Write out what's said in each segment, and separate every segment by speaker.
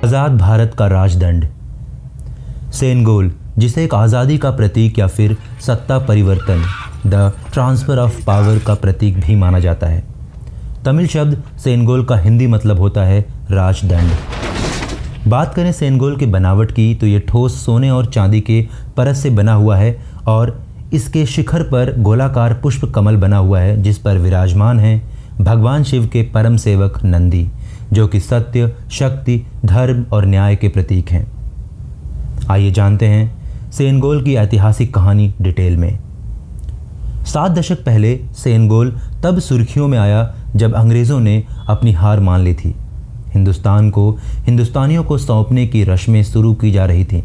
Speaker 1: आज़ाद भारत का राजदंड। सेनगोल, जिसे एक आज़ादी का प्रतीक या फिर सत्ता परिवर्तन, द ट्रांसफ़र ऑफ पावर का प्रतीक भी माना जाता है। तमिल शब्द सेनगोल का हिंदी मतलब होता है राजदंड। बात करें सेनगोल के बनावट की तो ये ठोस सोने और चांदी के परत से बना हुआ है और इसके शिखर पर गोलाकार पुष्प कमल बना हुआ है, जिस पर विराजमान है भगवान शिव के परम सेवक नंदी, जो कि सत्य, शक्ति, धर्म और न्याय के प्रतीक हैं। आइए जानते हैं सेनगोल की ऐतिहासिक कहानी डिटेल में। 7 दशक पहले सेनगोल तब सुर्खियों में आया जब अंग्रेज़ों ने अपनी हार मान ली थी। हिंदुस्तान को हिंदुस्तानियों को सौंपने की रस्में शुरू की जा रही थीं।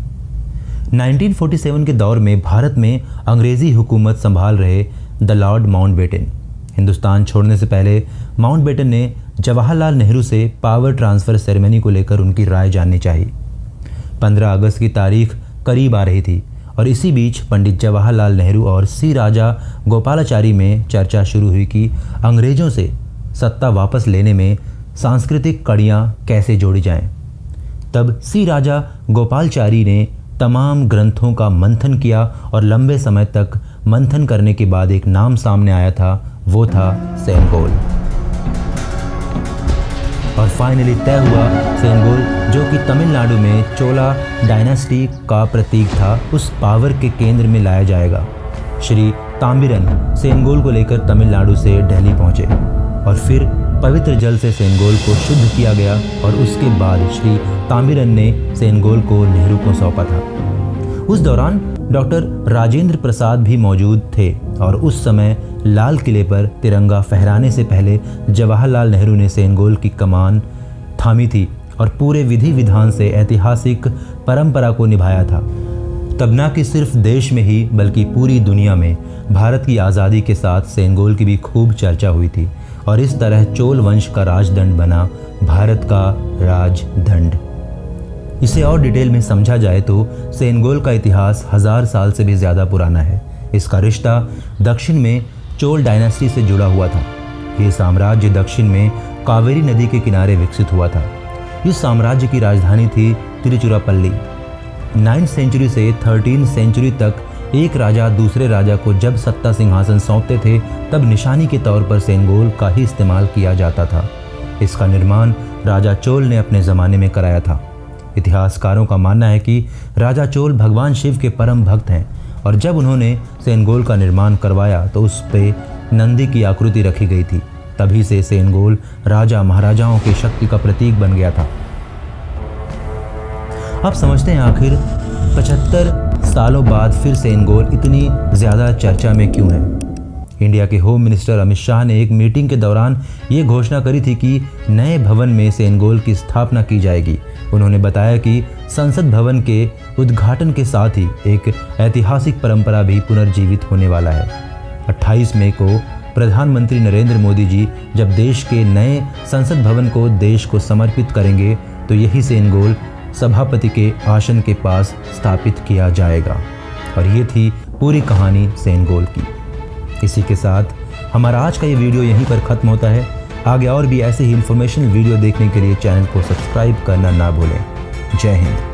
Speaker 1: 1947 के दौर में भारत में अंग्रेज़ी हुकूमत संभाल रहे द लॉर्ड माउंटबेटन हिंदुस्तान छोड़ने से पहले माउंटबेटन ने जवाहरलाल नेहरू से पावर ट्रांसफ़र सेरेमनी को लेकर उनकी राय जाननी चाहिए। 15 अगस्त की तारीख करीब आ रही थी और इसी बीच पंडित जवाहरलाल नेहरू और सी राजा गोपालाचारी में चर्चा शुरू हुई कि अंग्रेज़ों से सत्ता वापस लेने में सांस्कृतिक कड़ियाँ कैसे जोड़ी जाएं। तब सी राजा गोपालाचारी ने तमाम ग्रंथों का मंथन किया और लंबे समय तक मंथन करने के बाद एक नाम सामने आया था, वो था सेनगोल। और फाइनली तय हुआ सेनगोल, जो कि तमिलनाडु में चोला डायनेस्टी का प्रतीक था, उस पावर के केंद्र में लाया जाएगा। श्री तांबिरन सेनगोल को लेकर तमिलनाडु से दिल्ली पहुंचे और फिर पवित्र जल से सेनगोल को शुद्ध किया गया और उसके बाद श्री तांबिरन ने सेनगोल को नेहरू को सौंपा था। उस दौरान डॉक्टर राजेंद्र प्रसाद भी मौजूद थे और उस समय लाल किले पर तिरंगा फहराने से पहले जवाहरलाल नेहरू ने सेनगोल की कमान थामी थी और पूरे विधि विधान से ऐतिहासिक परंपरा को निभाया था। तब न कि सिर्फ देश में ही बल्कि पूरी दुनिया में भारत की आज़ादी के साथ सेनगोल की भी खूब चर्चा हुई थी और इस तरह चोल वंश का राजदंड बना भारत का राजदंड। इसे और डिटेल में समझा जाए तो सेनगोल का इतिहास 1000 साल से भी ज़्यादा पुराना है। इसका रिश्ता दक्षिण में चोल डायनेस्टी से जुड़ा हुआ था। ये साम्राज्य दक्षिण में कावेरी नदी के किनारे विकसित हुआ था। इस साम्राज्य की राजधानी थी तिरुचिरापल्ली। 9वीं सेंचुरी से 13वीं सेंचुरी तक एक राजा दूसरे राजा को जब सत्ता सिंहासन सौंपते थे तब निशानी के तौर पर सेनगोल का ही इस्तेमाल किया जाता था। इसका निर्माण राजा चोल ने अपने ज़माने में कराया था। इतिहासकारों का मानना है कि राजा चोल भगवान शिव के परम भक्त हैं और जब उन्होंने सेनगोल का निर्माण करवाया तो उस पे नंदी की आकृति रखी गई थी। तभी से सेनगोल राजा महाराजाओं की शक्ति का प्रतीक बन गया था। अब समझते हैं आखिर 75 सालों बाद फिर सेनगोल इतनी ज़्यादा चर्चा में क्यों है। इंडिया के होम मिनिस्टर अमित शाह ने एक मीटिंग के दौरान ये घोषणा करी थी कि नए भवन में सेनगोल की स्थापना की जाएगी। उन्होंने बताया कि संसद भवन के उद्घाटन के साथ ही एक ऐतिहासिक परंपरा भी पुनर्जीवित होने वाला है। 28 मई को प्रधानमंत्री नरेंद्र मोदी जी जब देश के नए संसद भवन को देश को समर्पित करेंगे तो यही सेनगोल सभापति के आसन के पास स्थापित किया जाएगा। और ये थी पूरी कहानी सेनगोल की। इसी के साथ हमारा आज का ये वीडियो यहीं पर ख़त्म होता है। आगे और भी ऐसे ही इंफॉर्मेशनल वीडियो देखने के लिए चैनल को सब्सक्राइब करना ना भूलें। जय हिंद।